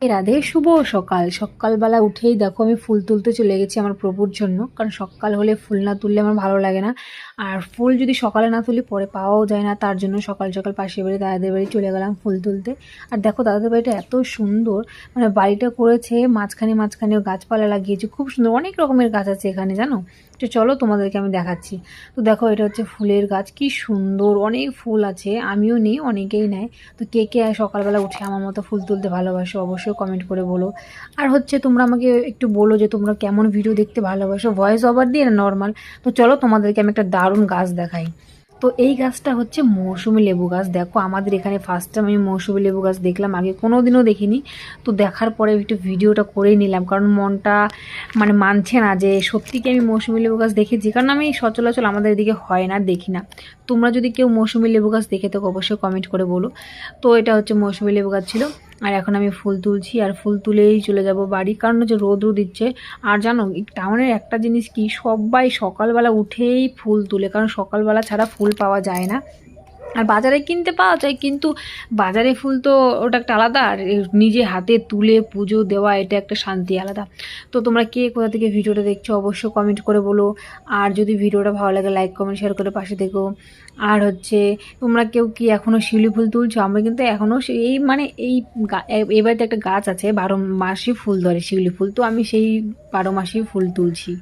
এই রাধে, শুভ সকাল। সকালবেলা উঠেই দেখো আমি ফুল তুলতে চলে গেছি আমার প্রভুর জন্য, কারণ সকাল হলে ফুল না তুললে আমার ভালো লাগে না। আর ফুল যদি সকালে না তুলি পরে পাওয়াও যায় না, তার জন্য সকাল সকাল পাশের বাড়ি দাদাদের বাড়ি চলে গেলাম ফুল তুলতে। আর দেখো দাদাদের বাড়িটা এত সুন্দর, মানে বাড়িটা করেছে মাঝখানে মাঝখানেও গাছপালা লাগিয়েছে, খুব সুন্দর, অনেক রকমের গাছ আছে এখানে জানো। তো চলো তোমাদেরকে আমি দেখাচ্ছি। তো দেখো এটা হচ্ছে ফুলের গাছ, কি সুন্দর, অনেক ফুল আছে, আমিও নিই, অনেকেই নেয়। তো কে কে সকালবেলা উঠে আমার মতো ফুল তুলতে ভালোবাসো অবশ্যই কমেন্ট করে বলো। আর হচ্ছে তোমরা আমাকে একটু বলো যে তোমরা কেমন ভিডিও দেখতে ভালোবাসো, ভয়েস ওভার দিয়ে না নর্মাল। তো চলো তোমাদেরকে আমি একটা দারুণ গাছ দেখাই। তো এই গাছটা হচ্ছে মৌসুমী লেবু গাছ। দেখো আমাদের এখানে ফার্স্ট টাইম আমি মৌসুমী লেবু গাছ দেখলাম, আগে কোনো দিনও দেখিনি। তো দেখার পরে একটু ভিডিওটা করেই নিলাম, কারণ মনটা মানে মানছে না যে সত্যি কি আমি মৌসুমী লেবু গাছ দেখেছি, কারণ আমি সচরাচর আমাদের এদিকে হয় না, দেখি না। তোমরা যদি কেউ মৌসুমী লেবু গাছ দেখে থাকো অবশ্যই কমেন্ট করে বলো। তো এটা হচ্ছে মৌসুমী লেবু গাছ ছিল। আর এখন আমি ফুল তুলছি, আর ফুল তুলেই চলে যাব বাড়ি, কারণ হচ্ছে রোদ দিচ্ছে। আর জানো এই টাউনের একটা জিনিস কি, সবাই সকালবেলা উঠেই ফুল তুলে, কারণ সকালবেলা ছাড়া ফুল পাওয়া যায় না। আর বাজারে কিনতে পাওয়া যায়, কিন্তু বাজারে ফুল তো ওটা একটা আলাদা, আর নিজে হাতে তুলে পুজো দেওয়া এটা একটা শান্তি আলাদা। তো তোমরা কে কোথা থেকে ভিডিওটা দেখছো অবশ্যই কমেন্ট করে বলো। আর যদি ভিডিওটা ভালো লাগে লাইক কমেন্ট শেয়ার করে পাশে থেকো। আর হচ্ছে তোমরা কেউ কি এখনও শিউলি ফুল তুলছো? আমরা কিন্তু এখনও এই মানে এই এবারে একটা গাছ আছে 12 মাসই ফুল ধরে শিউলি ফুল, তো আমি সেই 12 মাসই ফুল তুলছি।